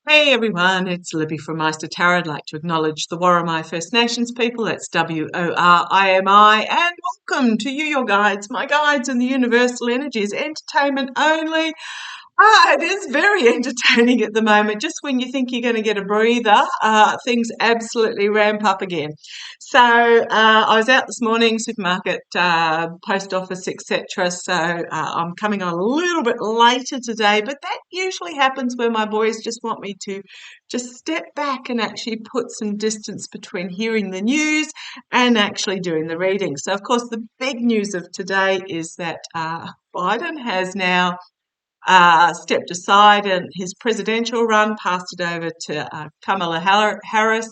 Hey everyone, it's Libby from maighstirtarot. I'd like to acknowledge the Worimi First Nations people, that's WORIMI, and welcome to you, your guides, my guides, and the universal energies, entertainment only. It is very entertaining at the moment. Just when you think you're going to get a breather, things absolutely ramp up again. So I was out this morning, supermarket, post office, etc. So I'm coming on a little bit later today, but that usually happens when my boys just want me to just step back and actually put some distance between hearing the news and actually doing the reading. So, of course, the big news of today is that Biden has now stepped aside and his presidential run, passed it over to Kamala Harris,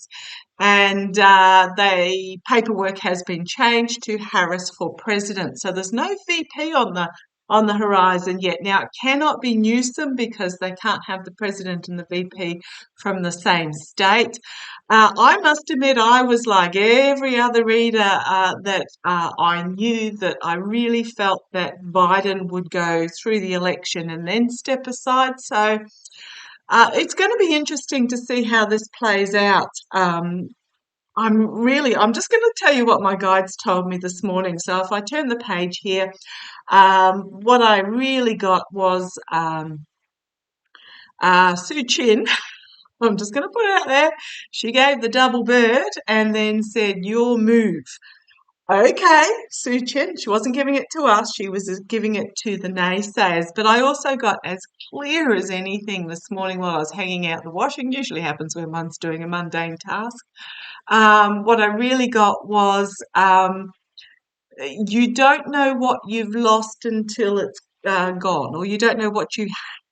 and the paperwork has been changed to Harris for president. So there's no VP on the horizon yet. Now it cannot be Newsom because they can't have the president and the VP from the same state. I must admit, I was like every other reader that I knew that I really felt that Biden would go through the election and then step aside. So it's going to be interesting to see how this plays out. I'm just going to tell you what my guides told me this morning. So if I turn the page here, what I really got was Sue Chin. I'm just going to put it out there. She gave the double bird and then said, "Your move." Okay, Sue Chin. She wasn't giving it to us. She was giving it to the naysayers. But I also got as clear as anything this morning while I was hanging out the washing. Usually happens when one's doing a mundane task. What I really got was you don't know what you've lost until it's gone, or you don't know what you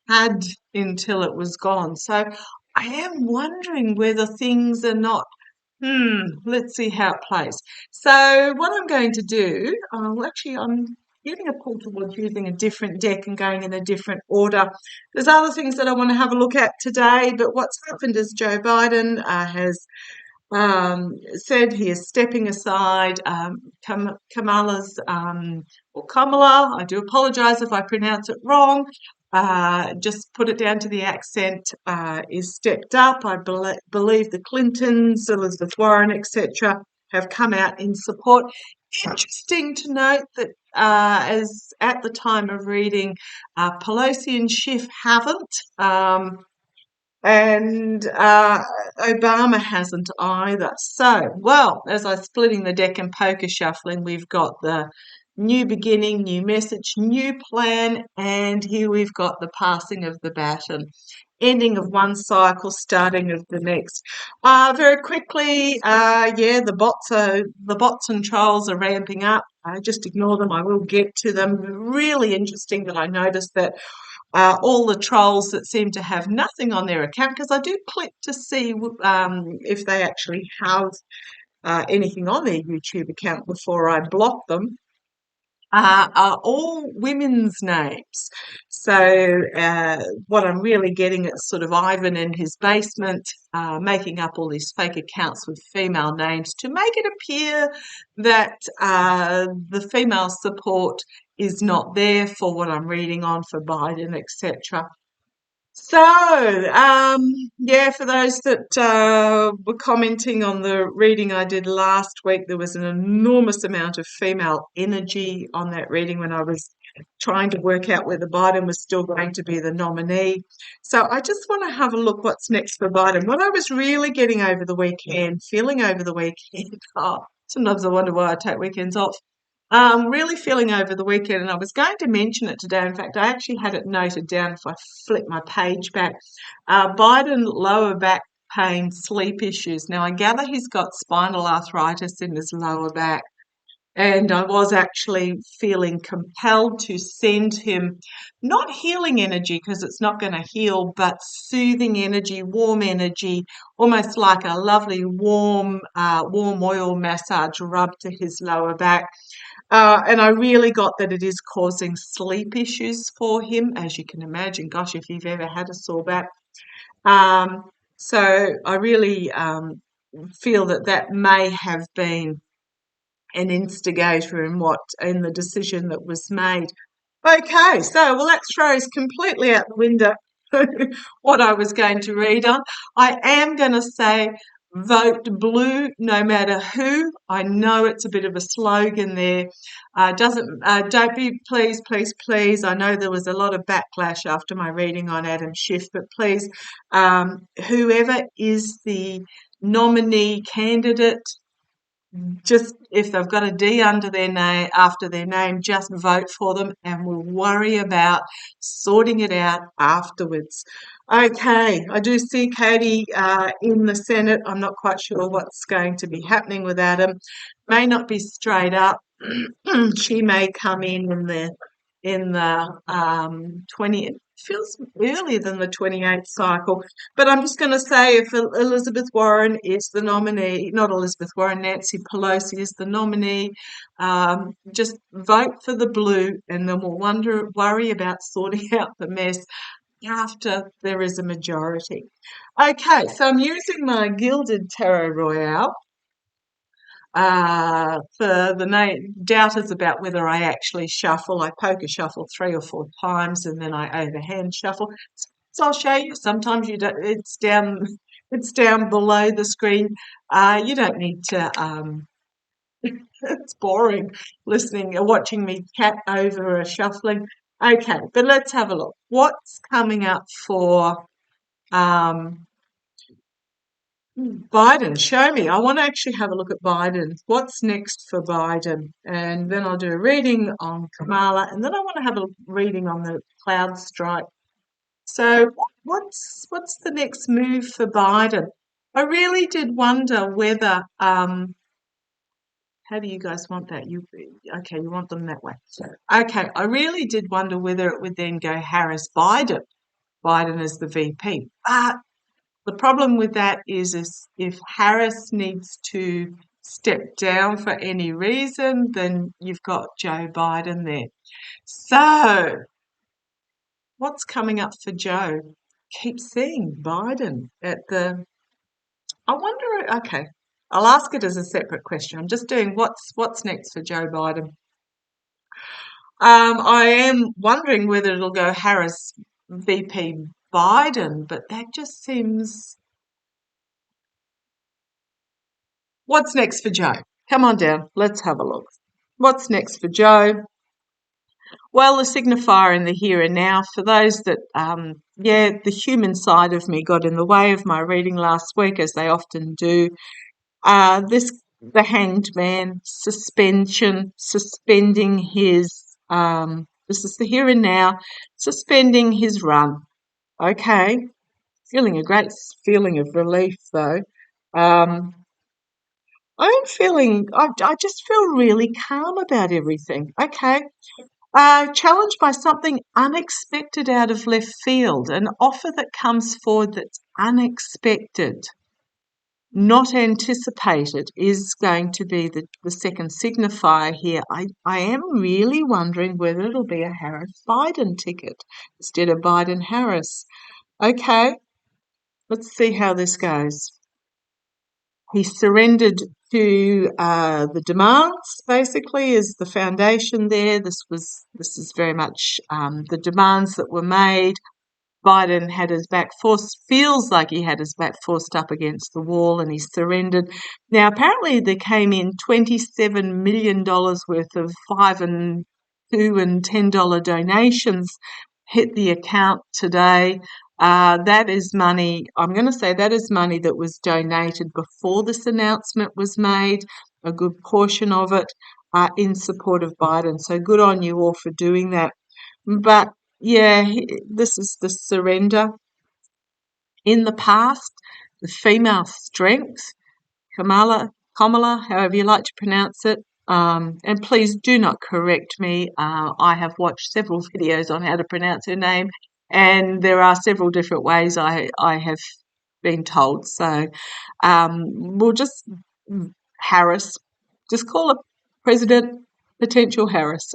had until it was gone. So I am wondering whether things are not, let's see how it plays. So what I'm going to do, actually, I'm getting a pull towards using a different deck and going in a different order. There's other things that I want to have a look at today, but what's happened is Joe Biden has said he is stepping aside. Kamala's, or Kamala, I do apologise if I pronounce it wrong, just put it down to the accent, is stepped up. I believe the Clintons, Elizabeth Warren, etc., have come out in support. Interesting to note that as at the time of reading, Pelosi and Schiff haven't. And Obama hasn't either. So, well, as I'm splitting the deck and poker shuffling, we've got the new beginning, new message, new plan, and here we've got the passing of the baton, ending of one cycle, starting of the next. Very quickly, the bots and trolls are ramping up. Just ignore them. I will get to them. Really interesting that I noticed that all the trolls that seem to have nothing on their account, because I do click to see if they actually have anything on their YouTube account before I block them, are all women's names. So what I'm really getting is sort of Ivan in his basement making up all these fake accounts with female names to make it appear that the female support is not there for what I'm reading on for Biden, etc. So, for those that were commenting on the reading I did last week, there was an enormous amount of female energy on that reading when I was trying to work out whether Biden was still going to be the nominee. So I just want to have a look what's next for Biden. What I was really getting over the weekend, feeling over the weekend, sometimes I wonder why I take weekends off. Really feeling over the weekend, and I was going to mention it today. In fact, I actually had it noted down if I flip my page back. Biden, lower back pain, sleep issues. Now, I gather he's got spinal arthritis in his lower back, and I was actually feeling compelled to send him not healing energy because it's not going to heal, but soothing energy, warm energy, almost like a lovely warm oil massage rub to his lower back. And I really got that it is causing sleep issues for him, as you can imagine. Gosh, if you've ever had a sore back. So I really feel that may have been an instigator in the decision that was made. Okay, so well, that throws completely out the window what I was going to read on. I am going to say vote blue no matter who. I know it's a bit of a slogan there. Don't be, please, please, please. I know there was a lot of backlash after my reading on Adam Schiff, but please, whoever is the nominee candidate, just if they've got a D under their name, after their name, just vote for them and we'll worry about sorting it out afterwards. Okay, I do see Katie in the Senate. I'm not quite sure what's going to be happening with Adam. May not be straight up. She may come in the 20. It feels earlier than the 28th cycle. But I'm just going to say if Elizabeth Warren is the nominee, not Elizabeth Warren, Nancy Pelosi is the nominee, just vote for the blue and then we'll worry about sorting out the mess after there is a majority. Okay, so I'm using my Gilded Tarot Royale. For the doubters about whether I actually shuffle, I poker shuffle 3 or 4 times and then I overhand shuffle. So I'll show you. Sometimes you don't. It's down below the screen. You don't need to. It's boring listening or watching me cat over a shuffling. Okay, but let's have a look. What's coming up for Biden? Show me. I want to actually have a look at Biden. What's next for Biden? And then I'll do a reading on Kamala, and then I want to have a reading on the cloud strike. So what's the next move for Biden? I really did wonder whether how do you guys want that? You want them that way. Okay, I really did wonder whether it would then go Harris Biden as the VP. But the problem with that is if Harris needs to step down for any reason, then you've got Joe Biden there. So what's coming up for Joe? Keep seeing Biden at the. I wonder. Okay, I'll ask it as a separate question. I'm just doing what's next for Joe Biden. I am wondering whether it'll go Harris VP Biden, but that just seems. What's next for Joe? Come on down. Let's have a look. What's next for Joe? Well, the signifier in the here and now, for those that, the human side of me got in the way of my reading last week, as they often do. The Hanged Man, suspending his, this is the here and now, suspending his run. Okay, feeling a great feeling of relief though. I just feel really calm about everything. Okay. Challenged by something unexpected out of left field, an offer that comes forward that's unexpected, not anticipated, is going to be the second signifier here. I am really wondering whether it'll be a Harris-Biden ticket instead of Biden-Harris. Okay, let's see how this goes. He surrendered to the demands, basically, is the foundation there. This is very much the demands that were made. Biden had his back feels like he had his back forced up against the wall and he surrendered. Now, apparently there came in $27 million worth of $5 and $2 and $10 donations hit the account today. That is money, I'm going to say that is money that was donated before this announcement was made, a good portion of it in support of Biden. So good on you all for doing that. But yeah, this is the surrender. In the past, the female strength, Kamala, however you like to pronounce it, and please do not correct me. I have watched several videos on how to pronounce her name, and there are several different ways I have been told. So we'll just Harris, just call her President Potential Harris.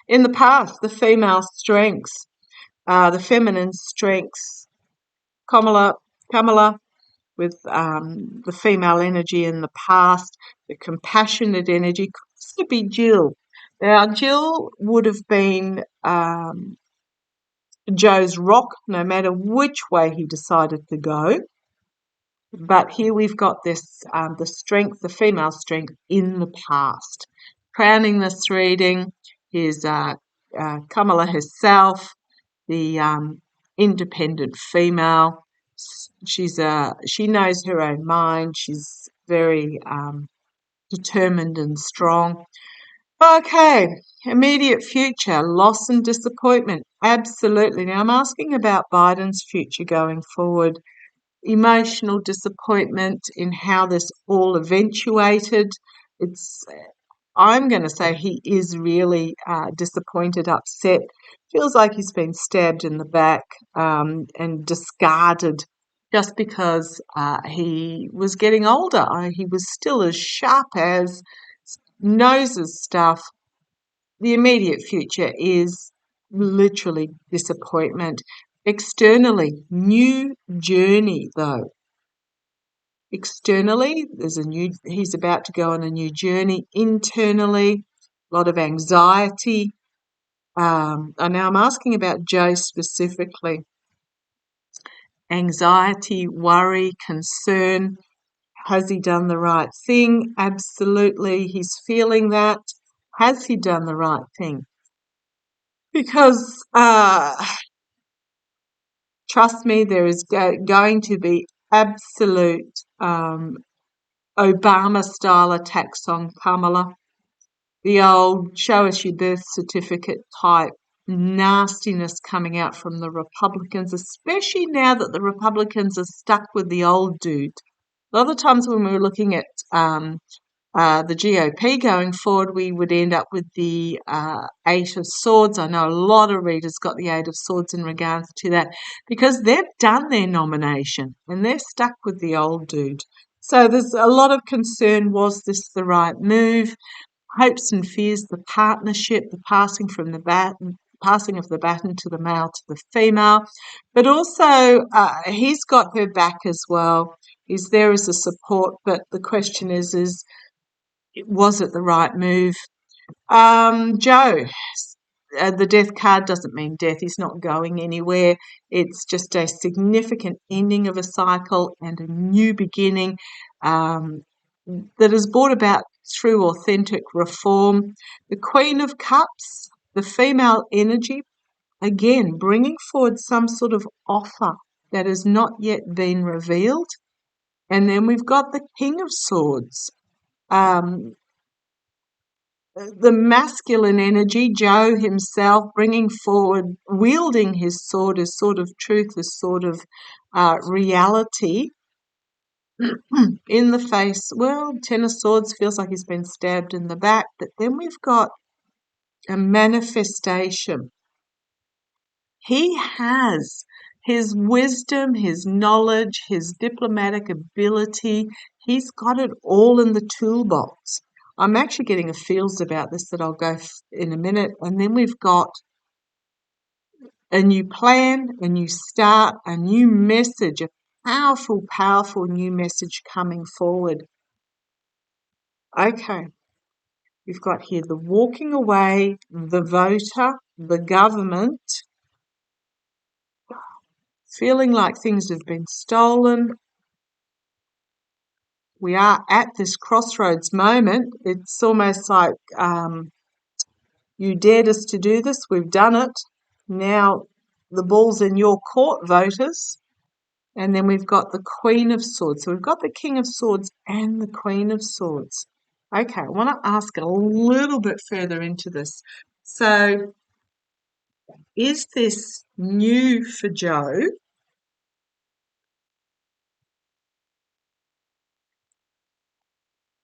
In the past, the female strengths, the feminine strengths, Kamala, with the female energy in the past, the compassionate energy, could also be Jill. Now, Jill would have been Joe's rock, no matter which way he decided to go. But here we've got this, the strength, the female strength in the past. Crowning this reading is Kamala herself, the independent female. She knows her own mind. She's very determined and strong. Okay, immediate future, loss and disappointment. Absolutely. Now I'm asking about Biden's future going forward. Emotional disappointment in how this all eventuated. I'm going to say he is really disappointed, upset. Feels like he's been stabbed in the back and discarded just because he was getting older. He was still as sharp as, knows his stuff. The immediate future is literally disappointment. Externally, new journey though. Externally, he's about to go on a new journey. Internally, a lot of anxiety. And now I'm asking about Joe specifically. Anxiety, worry, concern. Has he done the right thing? Absolutely, he's feeling that. Has he done the right thing? Because trust me, there is going to be absolute Obama-style attacks on Kamala. The old show us your birth certificate type nastiness coming out from the Republicans, especially now that the Republicans are stuck with the old dude. A lot of times when we were looking at the GOP going forward, we would end up with the Eight of Swords. I know a lot of readers got the Eight of Swords in regards to that because they've done their nomination and they're stuck with the old dude. So there's a lot of concern. Was this the right move? Hopes and fears, the partnership, the passing of the baton to the male to the female, but also he's got her back as well. He's there as a support, but the question is was it the right move? Joe, the death card doesn't mean death. He's not going anywhere. It's just a significant ending of a cycle and a new beginning that is brought about through authentic reform. The Queen of Cups, the female energy, again, bringing forward some sort of offer that has not yet been revealed. And then we've got the King of Swords. The masculine energy, Joe himself, bringing forward, wielding his sword as sword of truth, as sword of reality, in the face. Well, Ten of Swords feels like he's been stabbed in the back, but then we've got a manifestation. He has his wisdom, his knowledge, his diplomatic ability. He's got it all in the toolbox. I'm actually getting a feels about this that I'll go in a minute. And then we've got a new plan, a new start, a new message, a powerful, powerful new message coming forward. Okay. We've got here the walking away, the voter, the government, feeling like things have been stolen. We are at this crossroads moment. It's almost like you dared us to do this. We've done it. Now the ball's in your court, voters. And then we've got the Queen of Swords. So we've got the King of Swords and the Queen of Swords. Okay, I want to ask a little bit further into this. So is this new for Joe?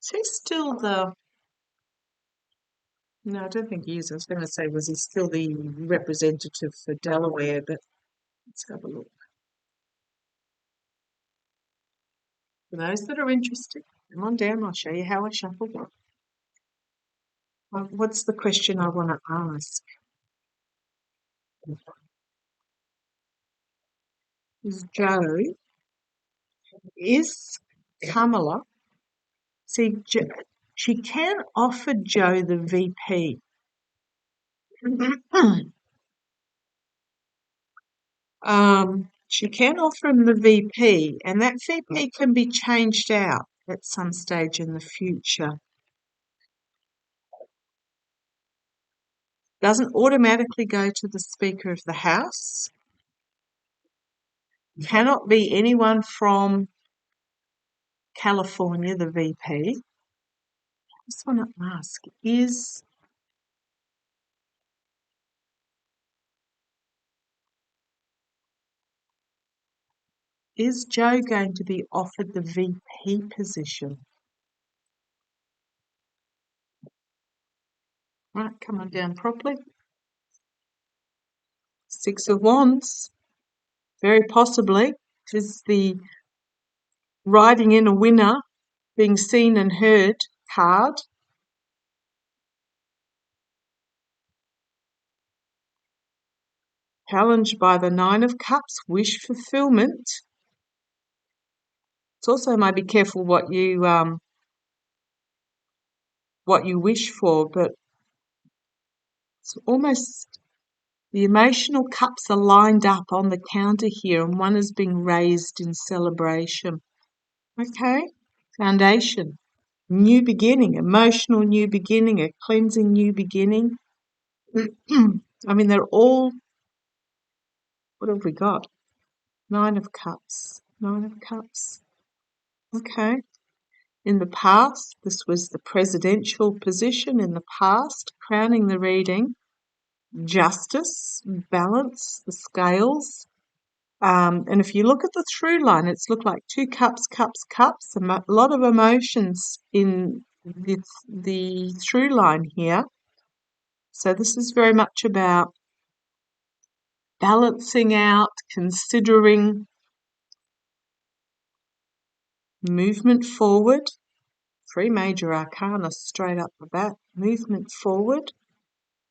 Is he still the... No, I don't think he is. I was going to say, was he still the representative for Delaware? But let's have a look. For those that are interested, come on down. I'll show you how I shuffle. What's the question I want to ask? Is Kamala, see, she can offer Joe the VP. She can offer him the VP, and that VP can be changed out at some stage in the future. Doesn't automatically go to the Speaker of the House. Cannot be anyone from California, the VP. I just want to ask, is Joe going to be offered the VP position? Right, come on down properly. Six of Wands, very possibly, is the riding in a winner, being seen and heard card. Challenged by the Nine of Cups, wish fulfillment. It's also maybe careful what you wish for, but it's almost the emotional cups are lined up on the counter here, and one is being raised in celebration. Okay, foundation, new beginning, emotional new beginning, a cleansing new beginning. I mean, they're all, what have we got? Nine of Cups, Nine of Cups. Okay. In the past, this was the presidential position in the past, crowning the reading. Justice, balance, the scales. And if you look at the through line, it's looked like two cups, cups, cups, a lot of emotions in the through line here. So this is very much about balancing out, considering movement forward. Three major arcana straight up the bat. Movement forward,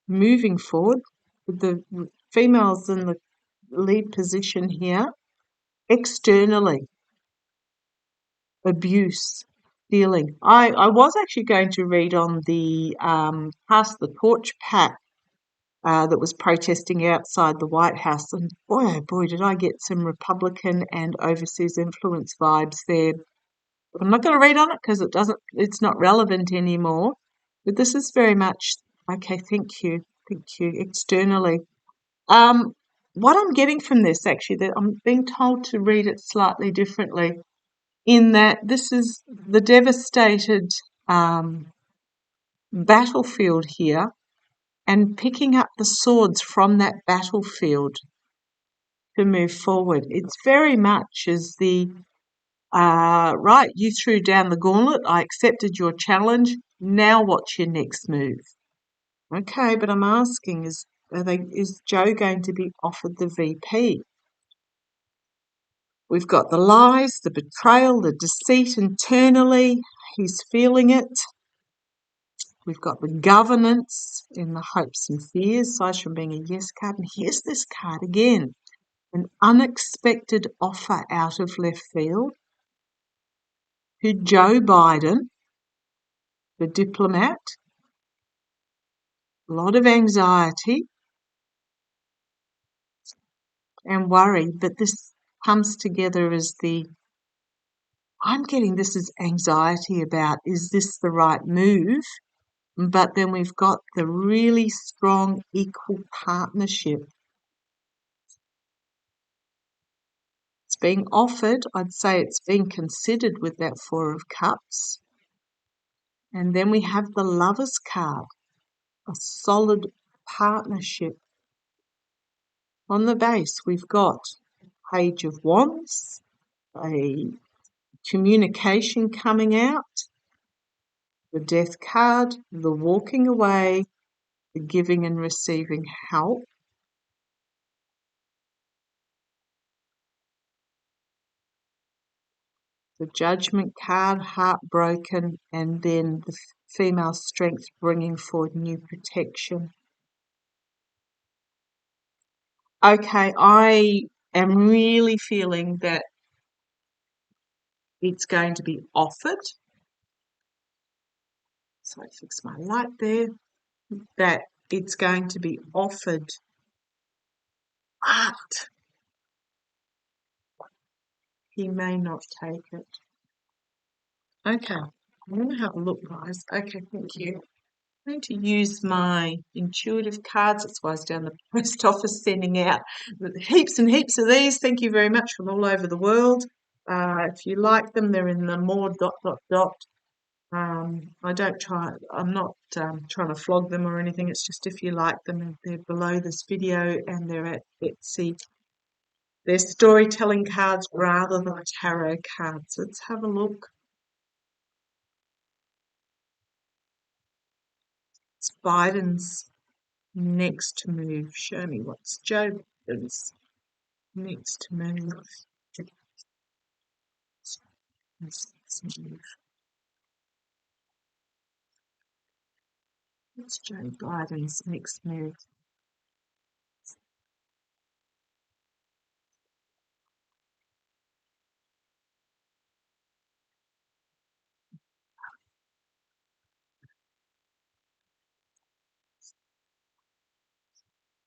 moving forward, with the females in the lead position here. Externally, abuse, stealing. I was actually going to read on the Pass the Torch pack that was protesting outside the White House, and boy, oh boy, did I get some Republican and overseas influence vibes there. But I'm not going to read on it because it's not relevant anymore. But this is very much, okay, thank you, externally. What I'm getting from this, actually, that I'm being told to read it slightly differently, in that this is the devastated battlefield here, and picking up the swords from that battlefield to move forward. It's very much as the, right, you threw down the gauntlet, I accepted your challenge, now what's your next move? Okay, but I'm asking, is Joe going to be offered the VP? We've got the lies, the betrayal, the deceit internally. He's feeling it. We've got the governance in the hopes and fears, aside from being a yes card. And here's this card again. An unexpected offer out of left field to Joe Biden, the diplomat. A lot of anxiety and worry, but this comes together as I'm getting this as anxiety about, is this the right move? But then we've got the really strong equal partnership. It's being offered, I'd say it's being considered with that Four of Cups. And then we have the Lover's card, a solid partnership. On the base, we've got Page of Wands, a communication coming out, the Death card, the walking away, the giving and receiving help. The Judgment card, heartbroken, and then the female strength bringing forward new protection. Okay, I am really feeling that it's going to be offered. So I fix my light there. That it's going to be offered, but he may not take it. Okay, I'm going to have a look, guys. Okay, thank you. I'm going to use my intuitive cards. That's why I was down the post office sending out heaps and heaps of these. Thank you very much from all over the world. If you like them, they're in the more ... I don't try. I'm not trying to flog them or anything. It's just if you like them, they're below this video and they're at Etsy. They're storytelling cards rather than tarot cards. Let's have a look. It's Biden's next move. Show me what's Joe Biden's next move. What's Joe Biden's next move?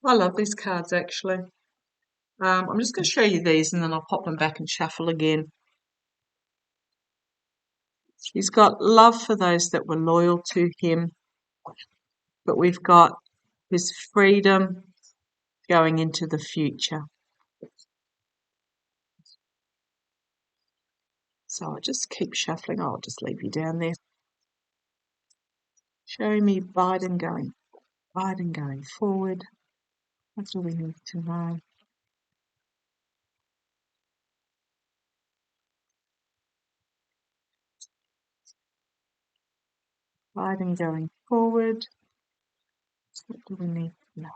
I love these cards actually. I'm just going to show you these and then I'll pop them back and shuffle again. He's got love for those that were loyal to him, but we've got his freedom going into the future. So I'll just keep shuffling. I'll just leave you down there. Show me Biden going forward. That's all we need to know. Biden going forward. What do we need to know?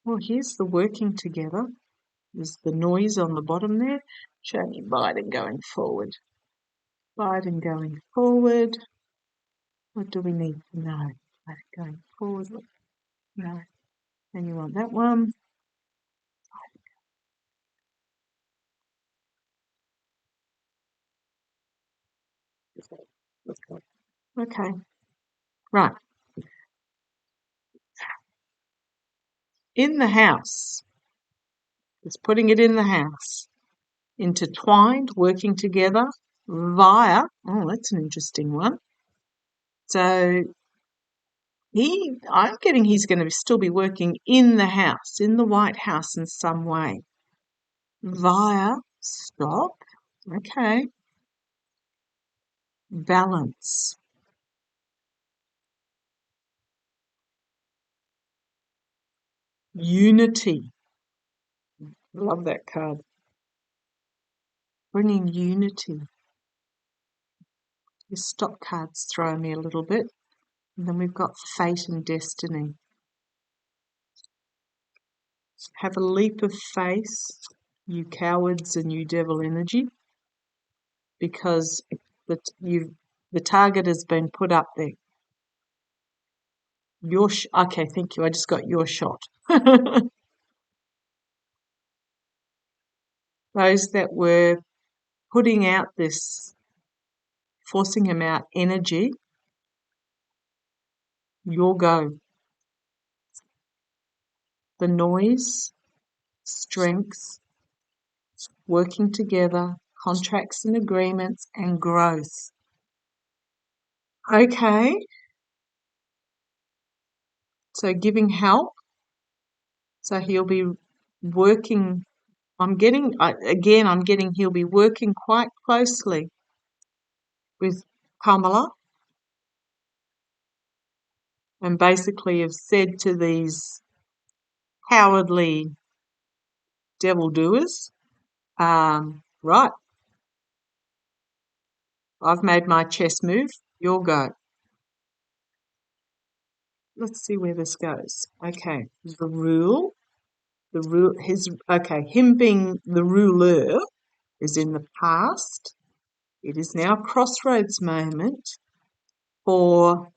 Well, here's the working together. There's the noise on the bottom there. Show me Biden going forward. Biden going forward. What do we need to know? Biden going forward. No. And you want that one. Okay. Right. In the house. It's putting it in the house. Intertwined, working together via, oh, that's an interesting one. So I'm getting he's going to still be working in the house, in the White House in some way. Via, stop, okay, balance. Unity. Love that card. Bringing unity. The stop cards throw me a little bit. And then we've got fate and destiny. Have a leap of faith, you cowards and you devil energy, because the target has been put up there. Okay, thank you. I just got your shot. Those that were putting out this, forcing him out energy, your go. The noise, strength, working together, contracts and agreements, and growth. Okay. So giving help. So he'll be working. I'm getting he'll be working quite closely with Kamala, and basically have said to these cowardly devil doers, right, I've made my chess move, you'll go. Let's see where this goes. Okay, him being the ruler is in the past. It is now a crossroads moment for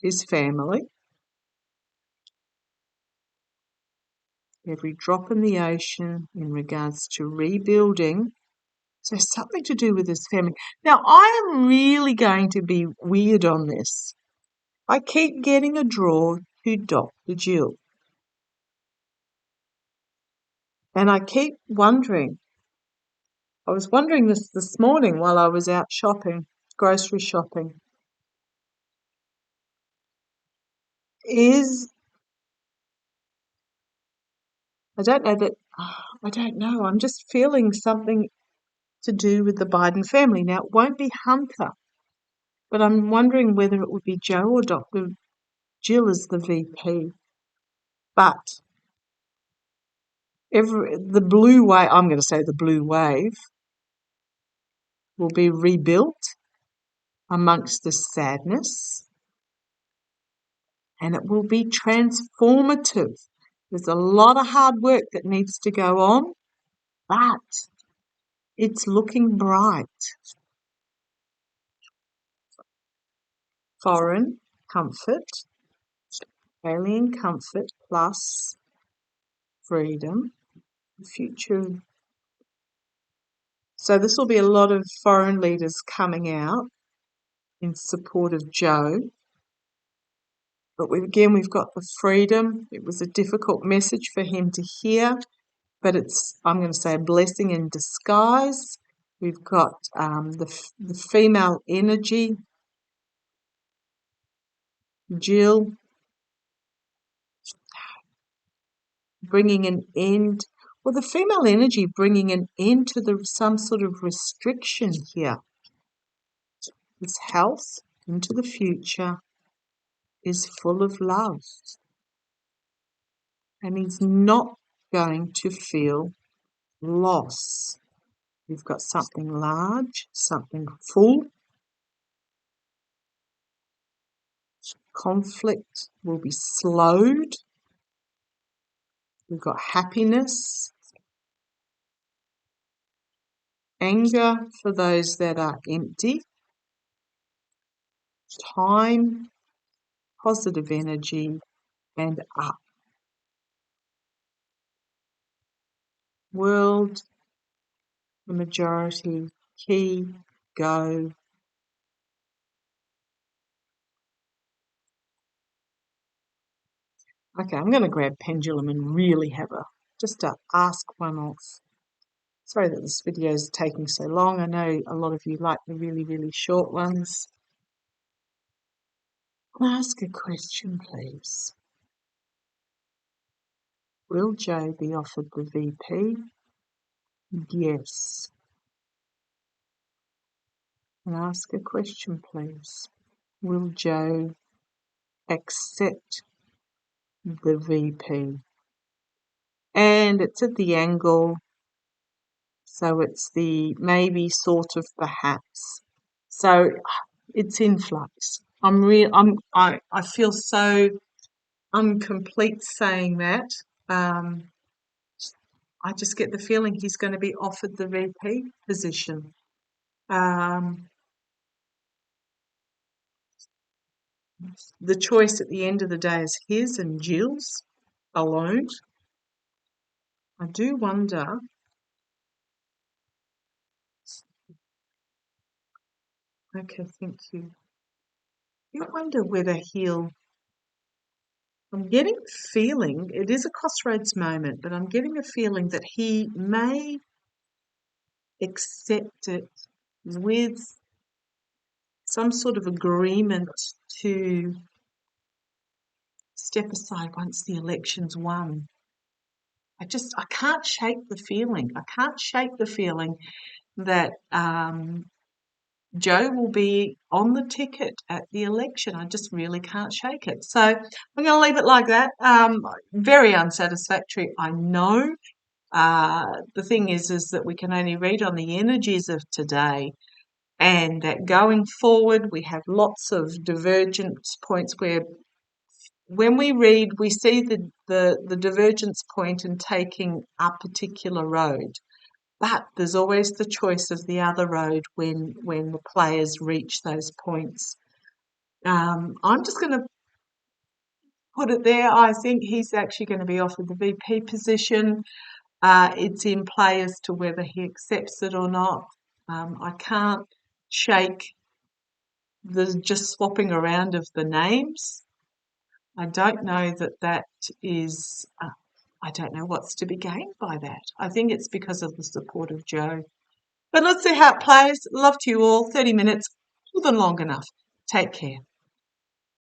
his family. Every drop in the ocean in regards to rebuilding. So something to do with his family. Now, I am really going to be weird on this. I keep getting a draw to Dr. Jill. And I keep wondering, I was wondering this morning while I was out shopping, grocery shopping, I don't know that, I don't know, I'm just feeling something to do with the Biden family. Now, it won't be Hunter, but I'm wondering whether it would be Joe or Dr. Jill as the VP. But the blue wave, I'm going to say the blue wave, will be rebuilt amongst the sadness, and it will be transformative. There's a lot of hard work that needs to go on, but it's looking bright. Foreign comfort, alien comfort plus freedom, future. So this will be a lot of foreign leaders coming out in support of Joe. But we've got the freedom. It was a difficult message for him to hear, but it's, I'm going to say, a blessing in disguise. We've got the female energy, Jill, bringing an end, or the female energy bringing an end to some sort of restriction here. His health into the future is full of love, and he's not going to feel loss. We've got something large, something full. Conflict will be slowed. We've got happiness, anger for those that are empty, time, positive energy, and up. World, the majority, key, go. Okay, I'm going to grab pendulum and really have just to ask one off. Sorry that this video is taking so long. I know a lot of you like the really, really short ones. Ask a question, please. Will Joe be offered the VP? Yes. And ask a question, please. Will Joe accept the VP? And it's at the angle, so it's the maybe, sort of, perhaps. So it's in flux. I feel so incomplete saying that. I just get the feeling he's going to be offered the VP position. The choice at the end of the day is his and Jill's alone. I do wonder. Okay, thank you. I wonder whether I'm getting a feeling, it is a crossroads moment, but I'm getting a feeling that he may accept it with some sort of agreement to step aside once the election's won. I can't shake the feeling. I can't shake the feeling that Joe will be on the ticket at the election. I just really can't shake it. So I'm going to leave it like that. Very unsatisfactory, I know. The thing is that we can only read on the energies of today, and that going forward we have lots of divergence points where when we read we see the divergence point in taking a particular road. But there's always the choice of the other road when the players reach those points. I'm just going to put it there. I think he's actually going to be offered the VP position. It's in play as to whether he accepts it or not. I can't shake the just swapping around of the names. I don't know that is, I don't know what's to be gained by that. I think it's because of the support of Joe. But let's see how it plays. Love to you all. 30 minutes, more than long enough. Take care.